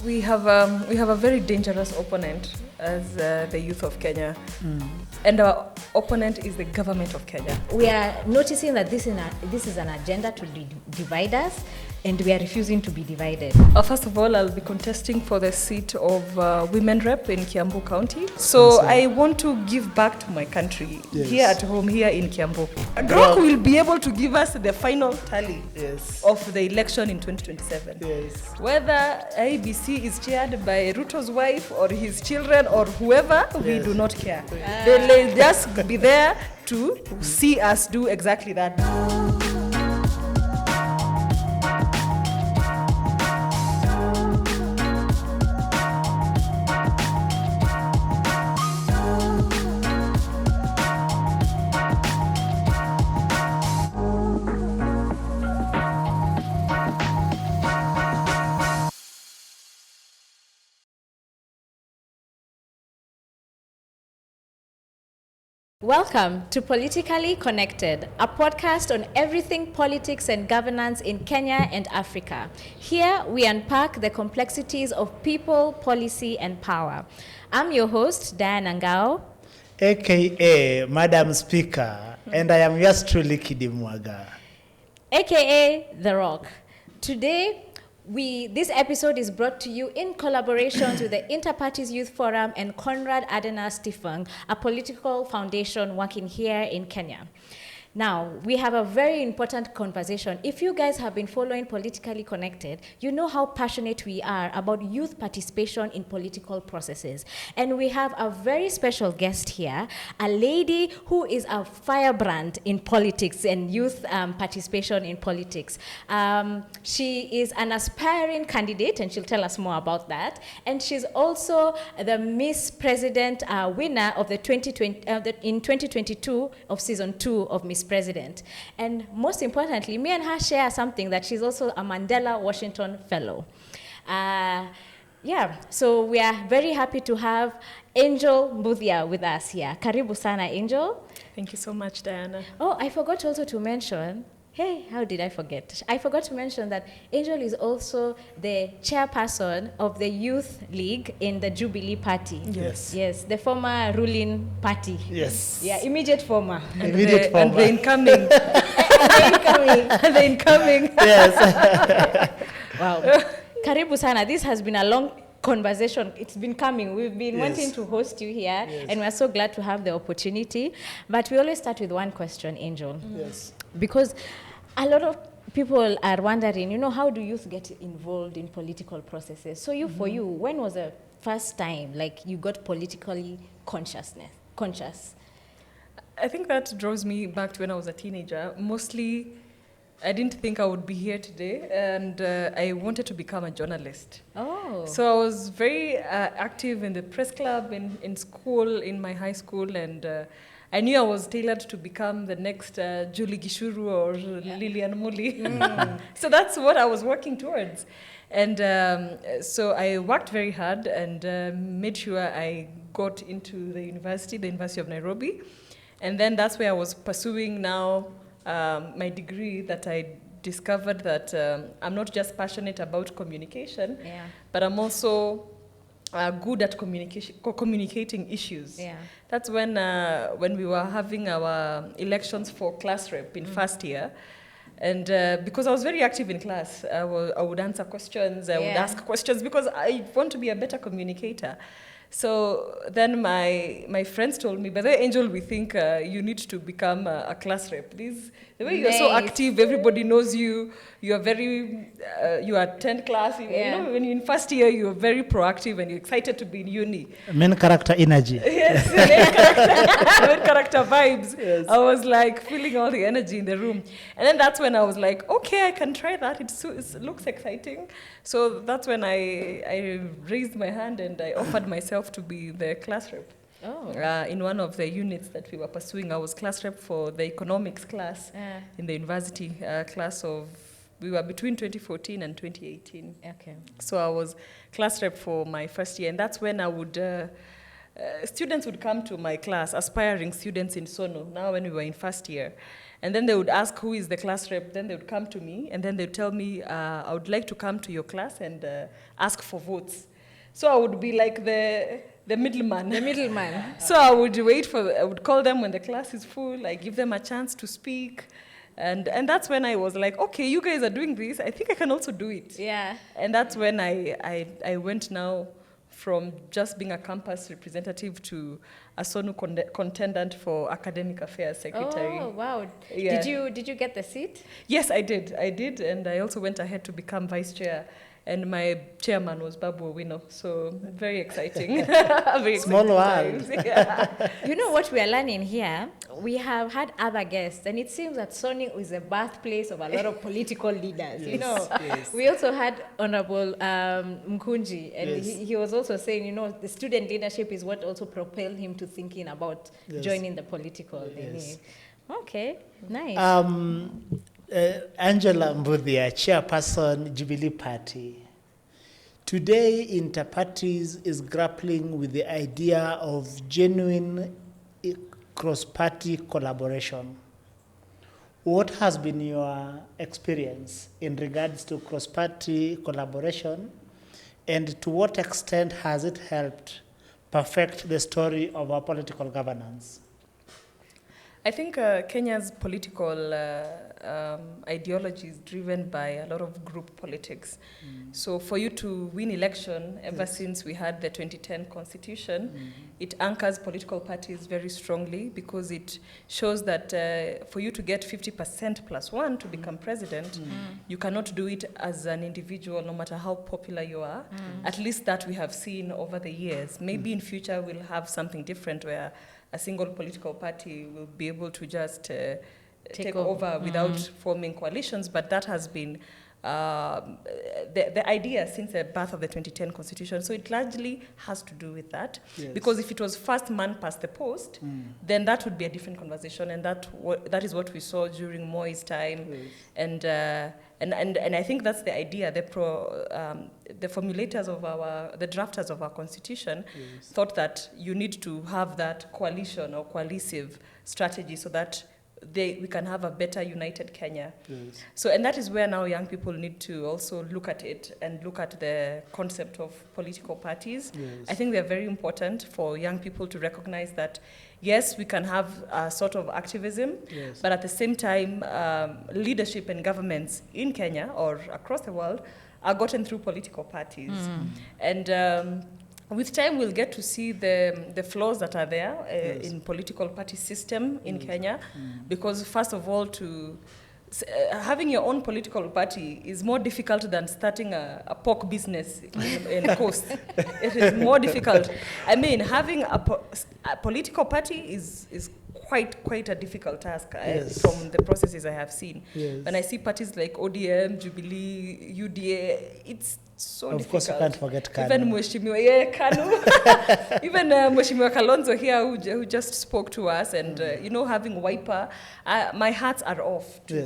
we have a very dangerous opponent as the youth of Kenya, and our opponent is the government of Kenya. We are noticing that this is an agenda to divide us, and we are refusing to be divided. First of all, I'll be contesting for the seat of Women Rep in Kiambu County. So I want to give back to my country here at home, here in Kiambu. Grok will be able to give us the final tally of the election in 2027. Whether IEBC is chaired by Ruto's wife or his children or whoever, we do not care. They'll just be there to see us do exactly that. Welcome to Politically Connected, a podcast on everything politics and governance in Kenya and Africa. Here we unpack the complexities of people, policy, and power. I'm your host, Diana Ngao, aka Madam Speaker, and I am yours truly, Kidimwaga, aka The Rock. Today, this episode is brought to you in collaboration with the Interparties Youth Forum and Konrad Adenauer Stiftung, a political foundation working here in Kenya. Now, we have a very important conversation. If you guys have been following Politically Connected, you know how passionate we are about youth participation in political processes. And we have a very special guest here, a lady who is a firebrand in politics and youth participation in politics. She is an aspiring candidate, and she'll tell us more about that. And she's also the Miss President winner of the in 2022 of season 2 of Miss President. And most importantly, me and her share something, that she's also a Mandela Washington Fellow. So we are very happy to have Angel Mbuthia with us here. Karibu sana, Angel. Thank you so much, Diana. Oh, I forgot also to mention, how did I forget? I forgot to mention that Angel is also the chairperson of the Youth League in the Jubilee Party. Yes, the former ruling party. Yes. Yeah, immediate former. And the incoming. The incoming. Yes. Wow. Karibu sana. This has been a long conversation. It's been coming. We've been wanting to host you here, and we're so glad to have the opportunity. But we always start with one question, Angel. Yes. Because a lot of people are wondering, how do youth get involved in political processes? So for you, when was the first time you got politically conscious? I think that draws me back to when I was a teenager. Mostly, I didn't think I would be here today, and I wanted to become a journalist. Oh. So I was very active in the press club, in school, in my high school, and I knew I was tailored to become the next Julie Gishuru or Lilian Muli. So that's what I was working towards. And so I worked very hard and made sure I got into the University of Nairobi. And then that's where I was pursuing now my degree, that I discovered that I'm not just passionate about communication, but I'm also good at communicating issues. That's when we were having our elections for class rep in first year. And because I was very active in class, I would answer questions, I would ask questions, because I want to be a better communicator. So then my friends told me, by the way, Angel, we think you need to become a class rep. The way you're so active, everybody knows you. You attend class. You know, when you're in first year, you're very proactive and you're excited to be in uni. Main character energy. Yes, main character vibes. Yes. I was feeling all the energy in the room. And then that's when I was like, okay, I can try that. It looks exciting. So that's when I raised my hand and I offered myself to be the class rep. Oh. In one of the units that we were pursuing. I was class rep for the economics class in the university class of, we were between 2014 and 2018. Okay. So I was class rep for my first year, and that's when I would, students would come to my class, aspiring students in Sono, now when we were in first year. And then they would ask who is the class rep. Then they would come to me, and then they'd tell me, I would like to come to your class and ask for votes. So I would be like the middleman. The middleman. So I would call them when the class is full. I give them a chance to speak. And that's when I was like, okay, you guys are doing this. I think I can also do it. Yeah. And that's when I went now from just being a campus representative to a SONU contendant for academic affairs secretary. Oh, wow. Yeah. Did you get the seat? Yes, I did. And I also went ahead to become vice chair. And my chairman was Babu Owino, so very exciting. Very Small exciting world. times. Yeah. You know what we are learning here? We have had other guests, and it seems that Soni is the birthplace of a lot of political leaders. Yes, You know, yes. we also had Honorable Mkunji, and Yes. he was also saying, you know, the student leadership is what also propelled him to thinking about Yes. joining the political. Yes. Okay, nice. Angela Mbuthia, chairperson, Jubilee Party. Today, Interparties is grappling with the idea of genuine cross-party collaboration. What has been your experience in regards to cross-party collaboration, and to what extent has it helped perfect the story of our political governance? I think Kenya's political ideology is driven by a lot of group politics. So for you to win election, ever since we had the 2010 constitution, it anchors political parties very strongly, because it shows that for you to get 50% plus one to become president, you cannot do it as an individual, no matter how popular you are. At least that we have seen over the years. Maybe in future we'll have something different where a single political party will be able to just take over without forming coalitions, but that has been the idea since the birth of the 2010 constitution. So it largely has to do with that. Yes. Because if it was first man past the post, then that would be a different conversation, and that is what we saw during Moi's time. Yes. And I think that's the idea. The formulators of the drafters of our constitution thought that you need to have that coalition or coalescive strategy so that we can have a better united Kenya. Yes. So, and that is where now young people need to also look at it and look at the concept of political parties. Yes. I think they are very important for young people to recognize that, yes, we can have a sort of activism, Yes. but at the same time, leadership and governments in Kenya or across the world are gotten through political parties. And with time, we'll get to see the flaws that are there in political party system in Kenya, because first of all, having your own political party is more difficult than starting a pork business in Coast. It is more difficult. I mean, having a political party is quite a difficult task from the processes I have seen. Yes. When I see parties like ODM, Jubilee, UDA, it's so difficult. Of course, you can't forget Kanu. Even Mheshimiwa, Kanu. Even Mheshimiwa Kalonzo here, who just spoke to us, and having Wiper, my hats are off to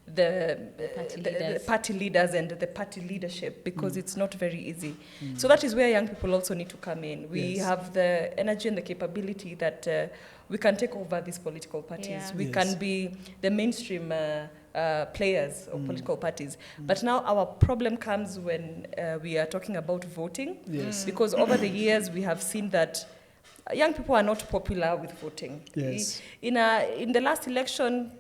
the party leaders and the party leadership, because it's not very easy. So that is where young people also need to come in. We have the energy and the capability that we can take over these political parties. Yeah. We can be the mainstream players of political parties. But now our problem comes when we are talking about voting, because over the years we have seen that young people are not popular with voting. Yes. In the last election,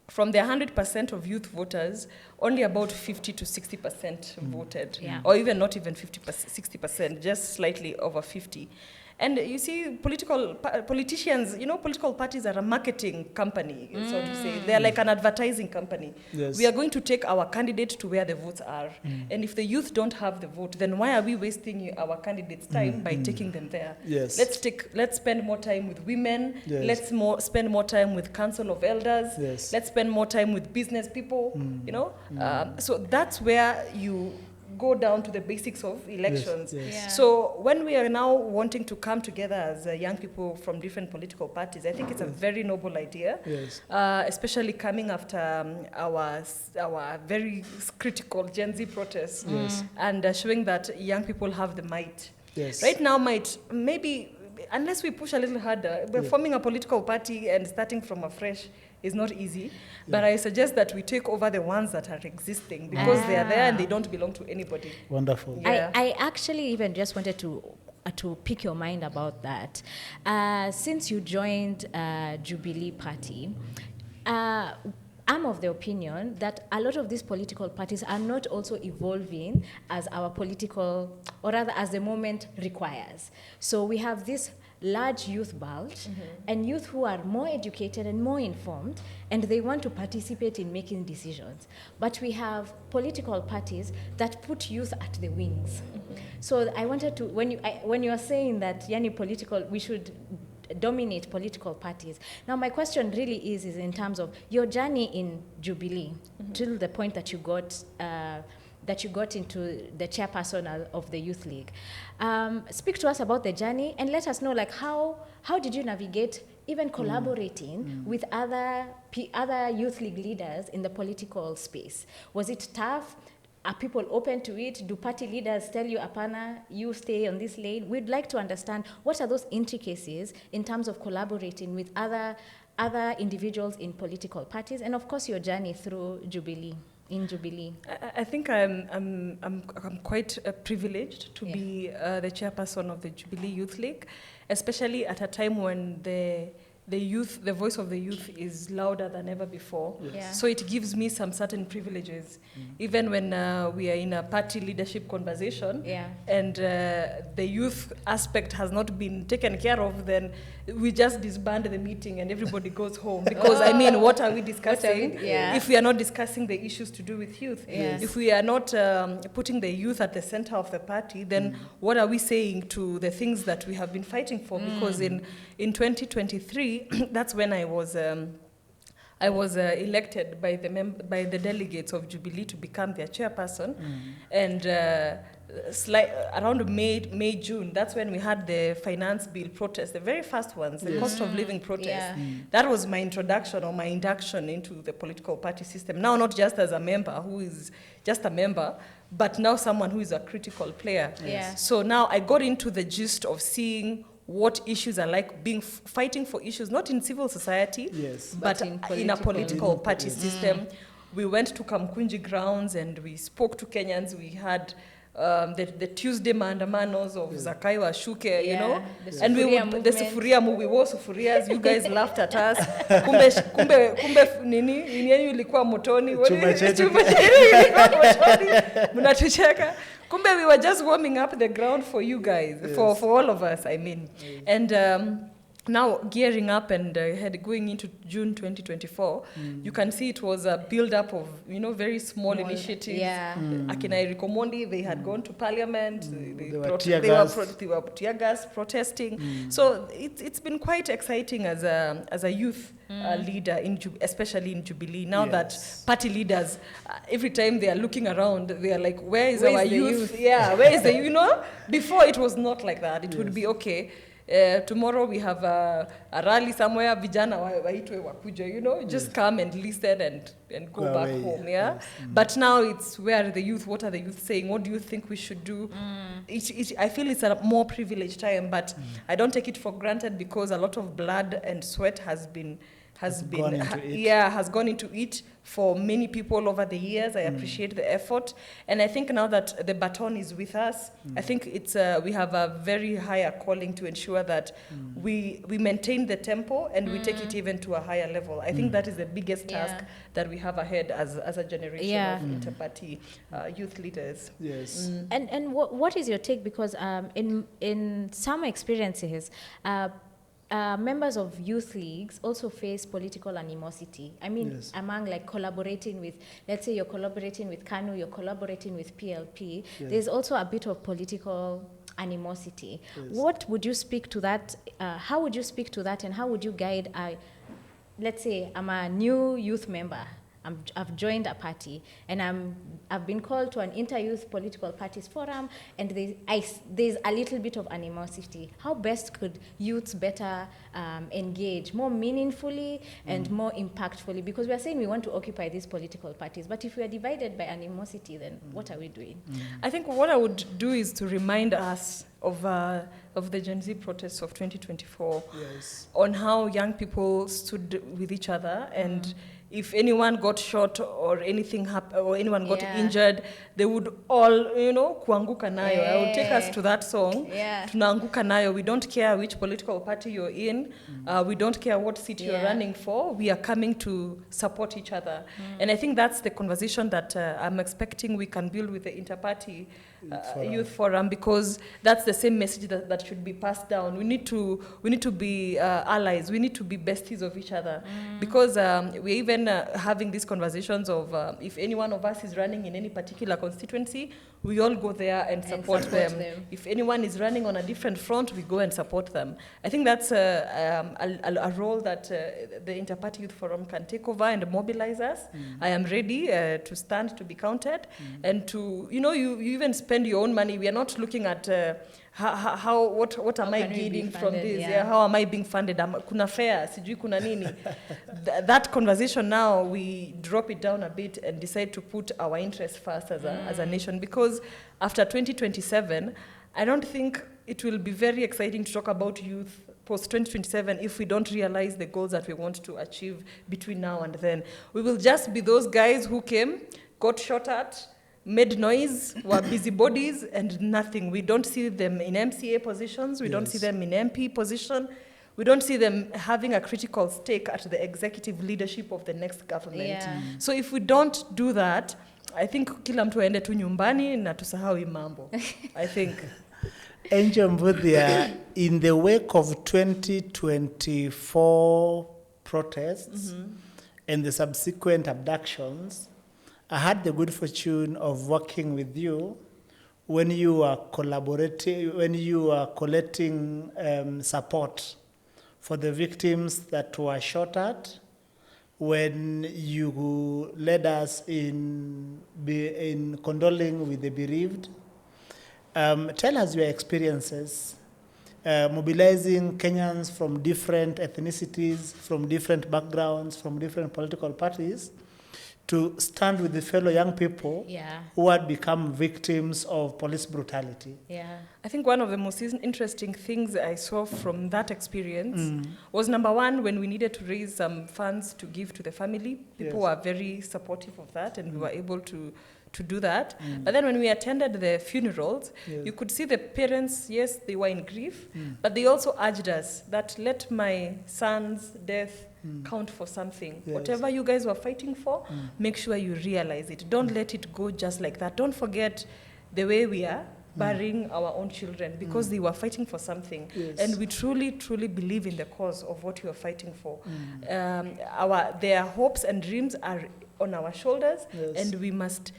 from the 100% of youth voters, only about 50 to 60% voted, or even not even 60%, just slightly over 50. And you see, politicians, political parties are a marketing company, so to say. They're like an advertising company. Yes. We are going to take our candidate to where the votes are. And if the youth don't have the vote, then why are we wasting our candidates' time by taking them there? Yes. Let's spend more time with women. Yes. Let's spend more time with council of elders. Yes. Let's spend more time with business people, So that's where you go down to the basics of elections. Yes. Yeah. So when we are now wanting to come together as young people from different political parties, I think it's a very noble idea, Yes. Especially coming after our very critical Gen Z protests, and showing that young people have the might. Yes. Right now, maybe unless we push a little harder, we're forming a political party and starting from afresh is not easy. But I suggest that we take over the ones that are existing because they are there and they don't belong to anybody. Wonderful. Yeah. I actually even just wanted to pick your mind about that. Since you joined Jubilee Party, I'm of the opinion that a lot of these political parties are not also evolving as our political, or rather as the moment requires. So we have this large youth bulge and youth who are more educated and more informed, and they want to participate in making decisions. But we have political parties that put youth at the wings. So I wanted to, when you are saying that we should dominate political parties. Now my question really is in terms of your journey in Jubilee till the point that you got into the chairperson of the Youth League. Speak to us about the journey and let us know how did you navigate even collaborating with other Youth League leaders in the political space? Was it tough? Are people open to it? Do party leaders tell you, Apana, you stay on this lane? We'd like to understand what are those intricacies in terms of collaborating with other individuals in political parties, and of course your journey through Jubilee. In Jubilee, I think I'm quite privileged to be the chairperson of the Jubilee Youth League, especially at a time when the voice of the youth is louder than ever before. Yes. Yeah. So it gives me some certain privileges, even when we are in a party leadership conversation, and the youth aspect has not been taken care of, then we just disband the meeting and everybody goes home. Because I mean, what are we discussing if we are not discussing the issues to do with youth? Yes. If we are not putting the youth at the center of the party, then what are we saying to the things that we have been fighting for? Because in 2023, that's when I was elected by the delegates of Jubilee to become their chairperson, and around May, June, that's when we had the finance bill protest, the very first ones, the cost of living protest. Yeah. That was my introduction or my induction into the political party system. Now, not just as a member who is just a member, but now someone who is a critical player. Yeah. So now I got into the gist of seeing what issues are like, fighting for issues, not in civil society, but in a political party system. We went to Kamkunji grounds and we spoke to Kenyans. We had the Tuesday maandamanos of Zakai wa Shuke, you know, and the sufuria movie, we wore sufurias. You guys laughed at us. kumbe nini yenu ilikuwa motoni. Chuma chetu ilikuwa motoni. Mnatucheka. Kumbe we were just warming up the ground for you guys, for all of us, I mean. And now gearing up and going into June 2024, you can see it was a build-up of, very small initiatives. Yeah. Akina Eriko Mondi, they had gone to parliament. They were tear gas protesting. So it's been quite exciting as a youth leader, especially in Jubilee. Now that party leaders, every time they are looking around, they are like, where is our youth? Yeah, where is the, Before it was not like that. It would be, okay, tomorrow we have a rally somewhere, vijana waitwe wakuja, just come and listen and go back home, Yes. But now it's where are the youth, what are the youth saying, what do you think we should do? I feel it's a more privileged time, but I don't take it for granted because a lot of blood and sweat has gone into it for many people over the years. I appreciate the effort, and I think now that the baton is with us, I think it's we have a very higher calling to ensure that we maintain the tempo and we take it even to a higher level. I think that is the biggest task that we have ahead as a generation of interparty youth leaders. Yes. And what is your take? Because in some experiences, members of youth leagues also face political animosity. I mean, among collaborating with, let's say you're collaborating with KANU, you're collaborating with PLP, there's also a bit of political animosity. What would you speak to that? How would you speak to that, and how would you guide, let's say I'm a new youth member, I've joined a party, and I've been called to an inter-youth political parties forum, and there's a little bit of animosity. How best could youths better engage more meaningfully and more impactfully? Because we are saying we want to occupy these political parties, but if we are divided by animosity, then what are we doing? I think what I would do is to remind us of the Gen Z protests of 2024, Yes. on how young people stood with each other, and if anyone got shot or anything or anyone got injured, they would all, kuanguka nayo. I would take us to that song. Yeah. Tunaanguka nayo. We don't care which political party you're in. We don't care what seat you're running for. We are coming to support each other. And I think that's the conversation that I'm expecting we can build with the Interparty Youth Forum, because that's the same message that should be passed down. We need to be allies. We need to be besties of each other, because we're even having these conversations of if any one of us is running in any particular constituency, we all go there and support them. If anyone is running on a different front, we go and support them. I think that's a role that the Interparty Youth Forum can take over and mobilize us. I am ready to stand to be counted, and to, you even spend your own money. We are not looking at what am I getting from this? Yeah. How am I being funded? Kuna fair, sijui kuna nini. That conversation now, we drop it down a bit and decide to put our interests first as a nation, because after 2027, I don't think it will be very exciting to talk about youth post-2027 if we don't realize the goals that we want to achieve between now and then. We will just be those guys who came, got shot at, made noise, were busybodies, and nothing. We don't see them in MCA positions. We don't see them in MP position. We don't see them having a critical stake at the executive leadership of the next government. Yeah. So if we don't do that, I think kila mtu aende tu nyumbani na tusahau hii mambo. I think. Angel Mbuthia, in the wake of 2024 protests and the subsequent abductions, I had the good fortune of working with you when you were collecting support for the victims that were shot at, when you led us in condoling with the bereaved. Tell us your experiences mobilizing Kenyans from different ethnicities, from different backgrounds, from different political parties, to stand with the fellow young people who had become victims of police brutality. Yeah. I think one of the most interesting things I saw from that experience was, number one, when we needed to raise some funds to give to the family, people were very supportive of that, and we were able to do that. But then when we attended the funerals, you could see the parents, yes, they were in grief, but they also urged us that let my son's death count for something. Whatever you guys were fighting for, make sure you realize it. Don't let it go just like that. Don't forget the way we are burying our own children, because they were fighting for something. And we truly, truly believe in the cause of what you are fighting for. Their hopes and dreams are on our shoulders, and we must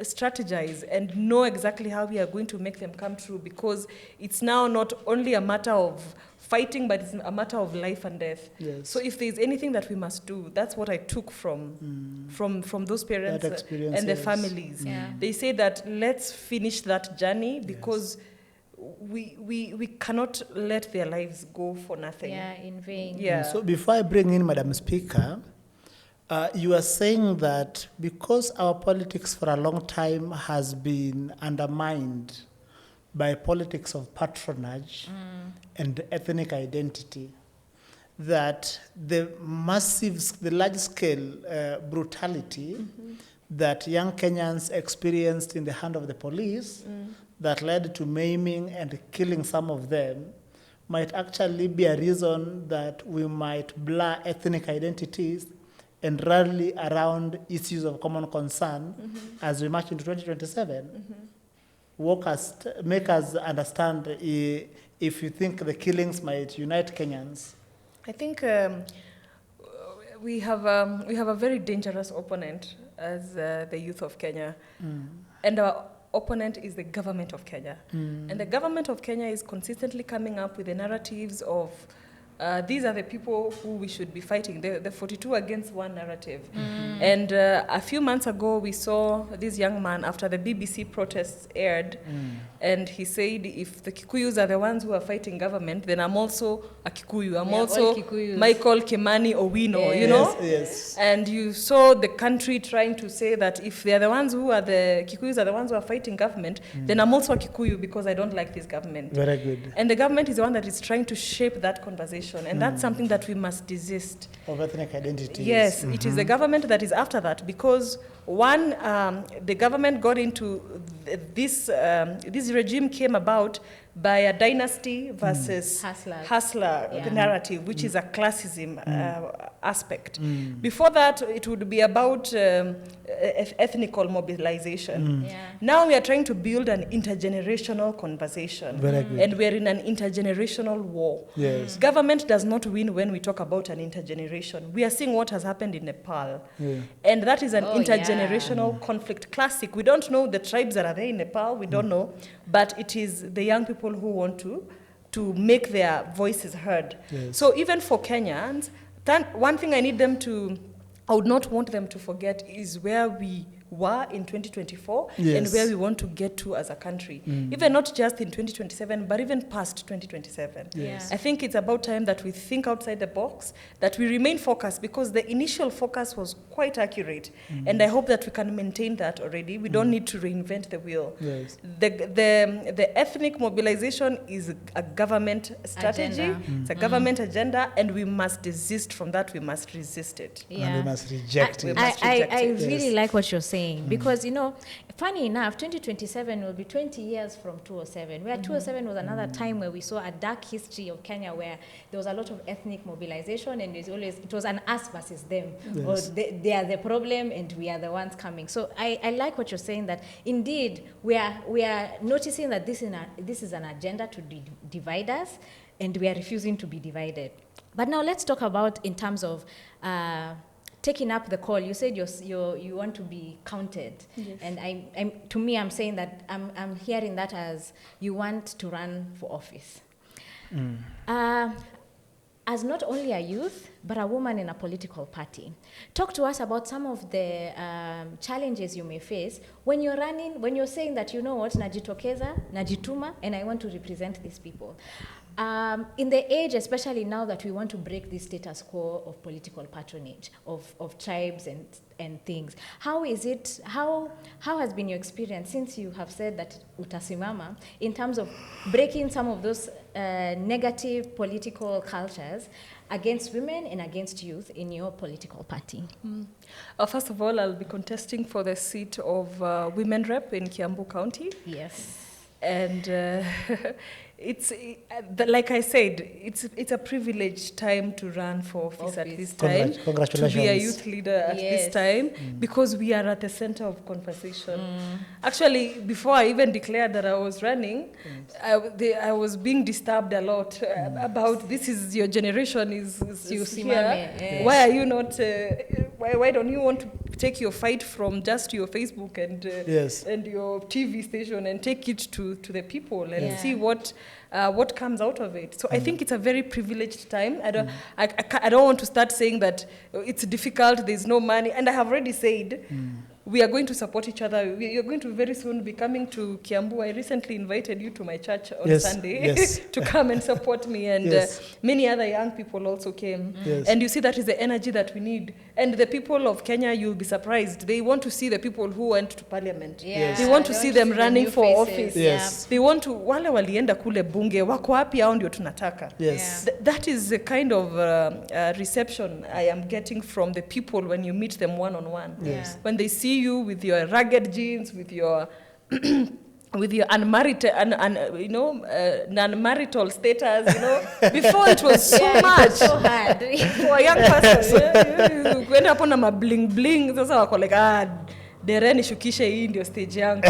strategize and know exactly how we are going to make them come true, because it's now not only a matter of fighting, but it's a matter of life and death. So if there's anything that we must do, that's what I took from those parents and their families. They say that let's finish that journey, because we cannot let their lives go for nothing. In vain. So before I bring in Madam Speaker, you are saying that because our politics for a long time has been undermined by politics of patronage and ethnic identity, that the large-scale brutality that young Kenyans experienced in the hand of the police that led to maiming and killing some of them might actually be a reason that we might blur ethnic identities and rally around issues of common concern as we march into 2027. Make us understand if you think the killings might unite Kenyans. I think we have a very dangerous opponent as the youth of Kenya, and our opponent is the government of Kenya. And the government of Kenya is consistently coming up with the narratives of these are the people who we should be fighting, the 42 against 1 narrative. And a few months ago, we saw this young man after the BBC protests aired, and he said, if the Kikuyus are the ones who are fighting government, then I'm also a Kikuyu. I'm also Michael Kimani Owino, you know? Yes. And you saw the country trying to say that if they are the ones who are the Kikuyus are the ones who are fighting government, then I'm also a Kikuyu because I don't like this government. Very good. And the government is the one that is trying to shape that conversation, and that's something that we must desist. Of ethnic identity. Yes, it is the government that is after that, because one, the government got into this regime came about by a dynasty versus hustler narrative, which is a classism aspect. Before that, it would be about ethnical mobilization. Now we are trying to build an intergenerational conversation. Very good. And we are in an intergenerational war. Yes. Government does not win when we talk about an intergeneration. We are seeing what has happened in Nepal. Yeah. And that is an intergenerational conflict. Classic. We don't know the tribes that are there in Nepal. We don't know. But it is the young people who want to make their voices heard. Yes. So even for Kenyans, one thing I would not want them to forget is where we were in 2024 and where we want to get to as a country. Even not just in 2027, but even past 2027. Yes. I think it's about time that we think outside the box, that we remain focused, because the initial focus was quite accurate. And I hope that we can maintain that already. We don't need to reinvent the wheel. Yes. The ethnic mobilization is a government strategy. It's a government agenda, and we must desist from that. We must resist it. And we must reject it. I really like what you're saying, because, you know, funny enough, 2027 will be 20 years from 207, where 207 was another time where we saw a dark history of Kenya, where there was a lot of ethnic mobilization, and it was an us versus them. Or they are the problem and we are the ones coming. So I like what you're saying, that indeed we are noticing that this is an agenda to divide us, and we are refusing to be divided. But now let's talk about in terms of taking up the call. You said you want to be counted, and to me, I'm saying that I'm hearing that as you want to run for office. As not only a youth, but a woman in a political party. Talk to us about some of the challenges you may face when you're running, when you're saying that, you know what, najitokeza, najituma, and I want to represent these people. In the age, especially now that we want to break this status quo of political patronage, of tribes and things, how has been your experience, since you have said that utasimama, in terms of breaking some of those negative political cultures against women and against youth in your political party? First of all, I'll be contesting for the seat of women rep in Kiambu County. Yes. And it's like I said, it's a privileged time to run for office at this time. Congratulations. To be a youth leader at this time, because we are at the center of conversation. Actually, before I even declared that I was running, I was being disturbed a lot about, this is your generation is here. Why are you not? Why don't you want to take your fight from just your Facebook and your TV station and take it to the people and see what comes out of it? So I think it's a very privileged time. I don't want to start saying that it's difficult, there's no money, and I have already said we are going to support each other. You're going to very soon be coming to Kiambu. I recently invited you to my church on Sunday to come and support me, and many other young people also came. And you see, that is the energy that we need. And the people of Kenya, you'll be surprised, they want to see the people who went to parliament. They want to see them running for office. They want to, wale walienda kule bunge, wako wapi, hao ndio tunataka. That is the kind of reception I am getting from the people when you meet them one-on-one. When they see you with your rugged jeans, with your with your unmarital, non-marital status, Before it was so much. So hard for a young person. You went up on a bling bling. Sasa wako like, dereni shukishe hii ndio stage yangu.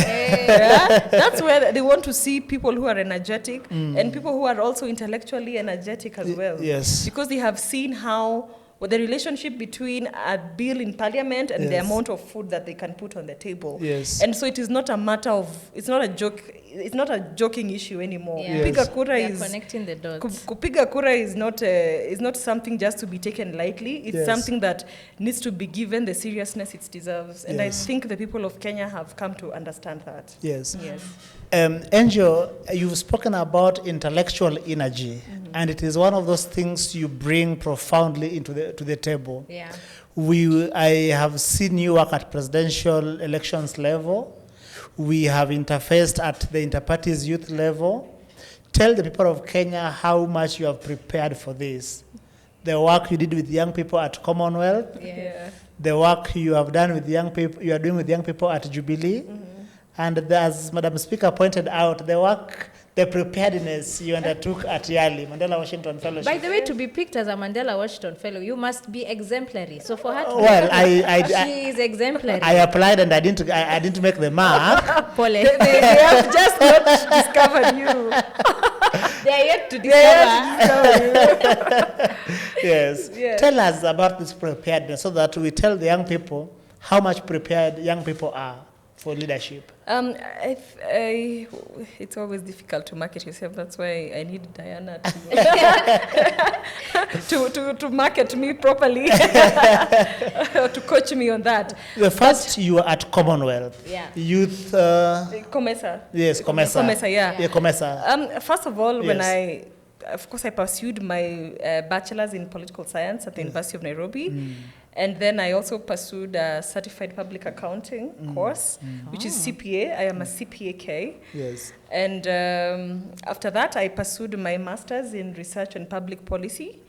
That's where they want to see people who are energetic and people who are also intellectually energetic as well. Yes. Because they have seen how the relationship between a bill in parliament and the Yes. amount of food that they can put on the table. Yes. And so it is not a matter of, it's not a joke, it's not a joking issue anymore. Yeah. Yes. Kupiga kura They're is connecting the dots. Kupiga kura is not something just to be taken lightly. It's Yes. something that needs to be given the seriousness it deserves. And Yes. I think the people of Kenya have come to understand that. Yes. Yes. Angel, you've spoken about intellectual energy, and it is one of those things you bring profoundly to the table. Yeah. I have seen you work at presidential elections level. We have interfaced at the interparties youth level. Tell the people of Kenya how much you have prepared for this. The work you did with young people at Commonwealth, Yeah. the work you have done with young people, you are doing with young people at Jubilee, and as Madam Speaker pointed out, the preparedness you undertook at Yali, Mandela Washington Fellowship. By the way, to be picked as a Mandela Washington Fellow, you must be exemplary. So for her to Well, she is exemplary. I applied and I didn't make the mark. Pole. They have just not discovered you. They are yet to They have discover. Yes. Yeah. Tell us about this preparedness so that we tell the young people how much prepared young people are for leadership. It's always difficult to market yourself. That's why I need Diana to market me properly, to coach me on that. The first you were at Commonwealth. Yeah. Youth. Comesa. Yes, Comesa. Comesa, yeah. Yeah, Comesa. First of all, when Yes. of course, I pursued my bachelor's in political science at the University of Nairobi. And then I also pursued a certified public accounting course, which is CPA. I am a CPAK. Yes. And after that, I pursued my master's in research and public policy.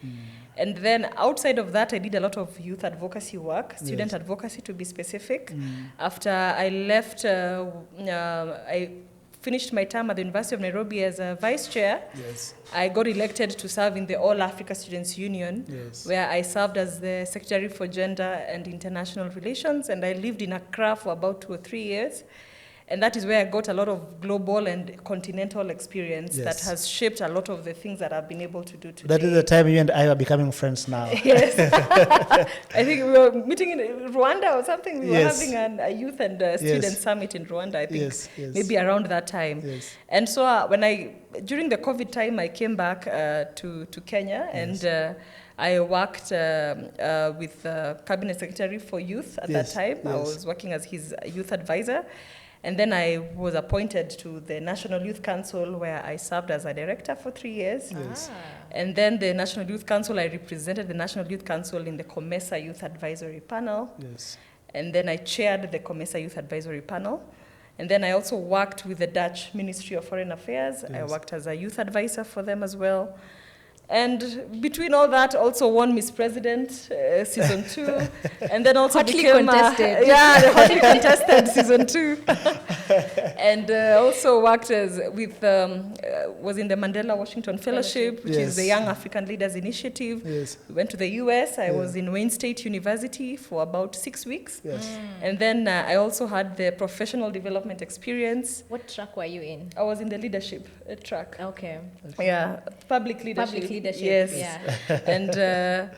And then outside of that, I did a lot of youth advocacy work, student Yes. advocacy to be specific. After I left, I finished my term at the University of Nairobi as a vice chair. Yes. I got elected to serve in the All Africa Students Union, Yes. where I served as the Secretary for Gender and International Relations, and I lived in Accra for about 2 or 3 years. And that is where I got a lot of global and continental experience Yes. that has shaped a lot of the things that I've been able to do today. That is the time you and I are becoming friends now. Yes. I think we were meeting in Rwanda or something. We were Yes. having a youth and student summit in Rwanda, I think, Yes, yes. maybe around that time. Yes. And so during the COVID time, I came back to Kenya and I worked with Cabinet Secretary for Youth at that Yes, time. I yes. was working as his youth advisor. And then I was appointed to the National Youth Council, where I served as a director for 3 years. Yes. And then the National Youth Council, I represented the National Youth Council in the COMESA Youth Advisory Panel. Yes. And then I chaired the COMESA Youth Advisory Panel. And then I also worked with the Dutch Ministry of Foreign Affairs. I Yes. worked as a youth advisor for them as well. And between all that, also won Miss President season 2, and then also Hotly became contested. the hotly contested season 2, and also worked was in the Mandela Washington Fellowship, which is the Yes. Young African Leaders Initiative. Yes. We went to the US. I Yeah. was in Wayne State University for about 6 weeks, Yes. and then I also had the professional development experience. What track were you in? I was in the leadership track. Okay. Yeah, public leadership. Public leadership. Yes. Yeah. And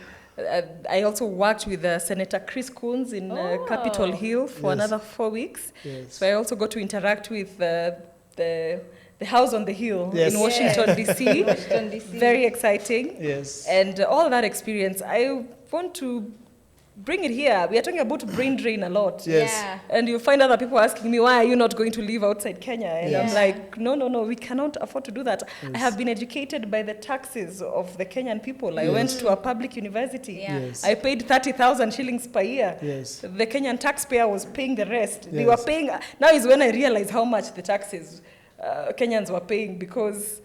I also worked with Senator Chris Coons in Capitol Hill for Yes. another 4 weeks. Yes. So I also got to interact with the House on the Hill Yes. in Washington, D.C. Washington, D.C. Very exciting. Yes. And all that experience, I want to bring it here. We are talking about brain drain a lot. Yes. Yeah. And you find other people asking me, why are you not going to live outside Kenya? And I'm Yeah. like, no, we cannot afford to do that. I have been educated by the taxes of the Kenyan people. I went to a public university. Yeah. Yes. I paid 30,000 shillings per year. Yes. The Kenyan taxpayer was paying the rest. They Yes. were paying, now is when I realized how much the taxes Kenyans were paying, because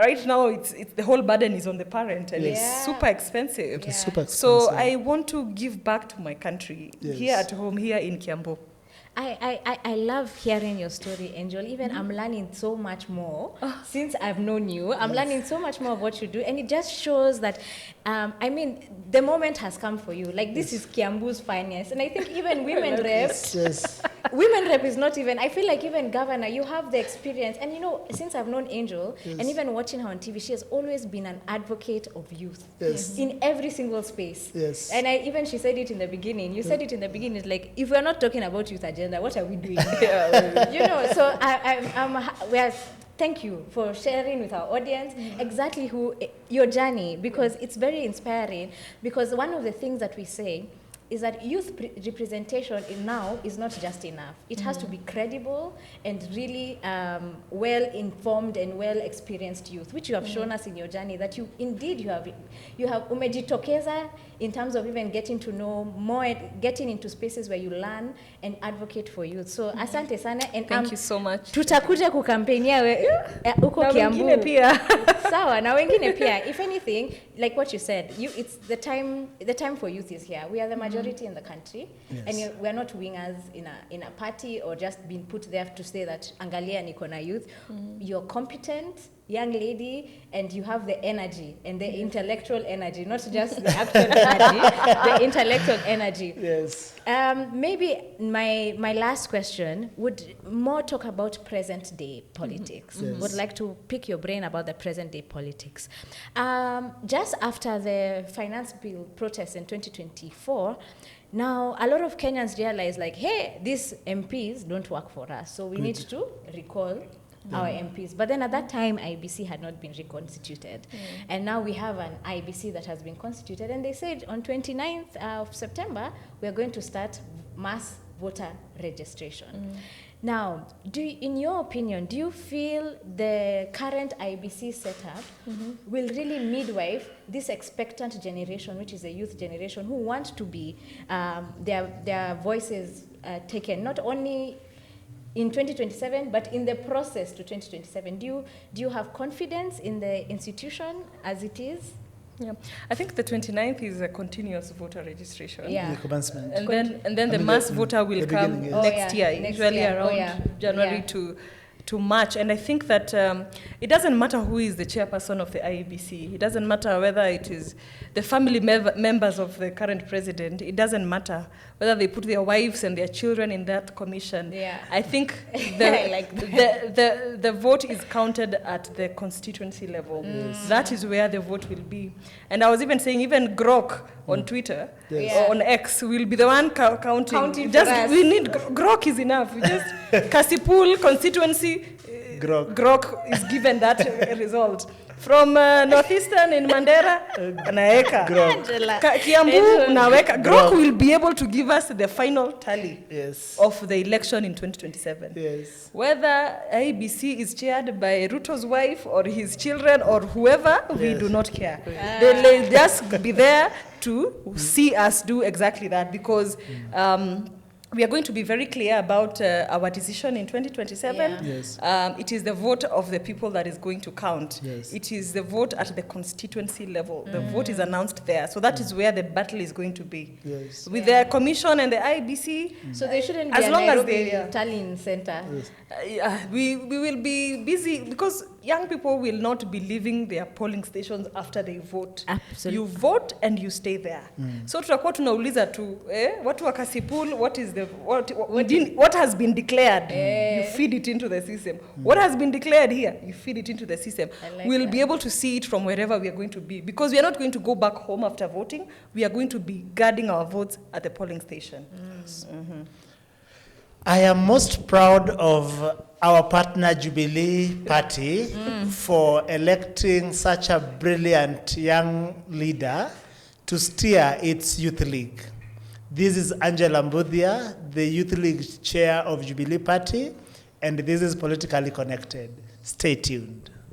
right now it's the whole burden is on the parent, and Yes. it's super expensive. It's super expensive. So I want to give back to my country, Yes. here at home, here in Kiambu. I love hearing your story, Angel. Even I'm learning so much more since I've known you. I'm learning so much more of what you do, and it just shows that, the moment has come for you. Like, this is Kiambu's finest, and I think even women reps, Yes. women rep is not even, I feel like even governor, you have the experience. And since I've known Angel, and even watching her on TV, she has always been an advocate of youth. Yes. In every single space. Yes. And she said it in the beginning. You said it in the beginning. It's like, if we're not talking about youth agenda, what are we doing? So thank you for sharing with our audience exactly your journey, because it's very inspiring. Because one of the things that we say is that youth representation now is not just enough. It has to be credible and really well-informed and well-experienced youth, which you have shown us in your journey, that you have umejitokeza in terms of even getting to know more, getting into spaces where you learn and advocate for youth. So asante sana, and thank you so much. Tutakuja kukampenia uko Kiambu. Wengine pia. Sawa, na wengine pia. If anything, like what you said, it's the time for youth is here. We are the majority in the country, and we are not wingers in a party or just being put there to say that angalia niko na youth. You're competent young lady, and you have the energy and the intellectual energy, not just the actual energy, the intellectual energy. Yes. Maybe my last question would more talk about present day politics. Yes. Would like to pick your brain about the present day politics. Just after the finance bill protest in 2024, now a lot of Kenyans realize, like, hey, these MPs don't work for us, so we need to recall our MPs. But then at that time, IEBC had not been reconstituted. And now we have an IEBC that has been constituted. And they said on 29th of September, we are going to start mass voter registration. Now, in your opinion, do you feel the current IEBC setup will really midwife this expectant generation, which is a youth generation, who want to be their voices taken, not only in 2027, but in the process to 2027? Do you have confidence in the institution as it is? Yeah, I think the 29th is a continuous voter registration. Yeah. The commencement. And then the mass voter will come next year, Next usually year. around January to March. And I think that it doesn't matter who is the chairperson of the IEBC. It doesn't matter whether it is the family members of the current president. It doesn't matter whether they put their wives and their children in that commission. Yeah. I think the vote is counted at the constituency level. That is where the vote will be. And I was even saying, even Grok on Twitter or on X will be the one counting. Just we need Grok is enough. We just Kasipul constituency. Grok is given that result. From Northeastern in Mandera, unaweka Kiambu, unaweka. Grok will be able to give us the final tally of the election in 2027. Yes. Whether IEBC is chaired by Ruto's wife or his children or whoever, we do not care. They'll just be there to see us do exactly that, because we are going to be very clear about our decision in 2027. Yeah. Yes. It is the vote of the people that is going to count. Yes. It is the vote at the constituency level. The vote is announced there. So that is where the battle is going to be. Yes. With the commission and the IEBC. So they shouldn't be as a long as Nairobi they tallying center. Yes. We will be busy, because young people will not be leaving their polling stations after they vote. Absolutely. You vote and you stay there. So tutakuwa tunauliza tu watu wa Kasipul, what has been declared, you feed it into the system. What has been declared here, you feed it into the system. We'll be able to see it from wherever we are going to be, because we are not going to go back home after voting. We are going to be guarding our votes at the polling station. I am most proud of our partner Jubilee Party for electing such a brilliant young leader to steer its youth league. This is Angela Mbuthia, the youth league chair of Jubilee Party, and this is Politically Connected. Stay tuned.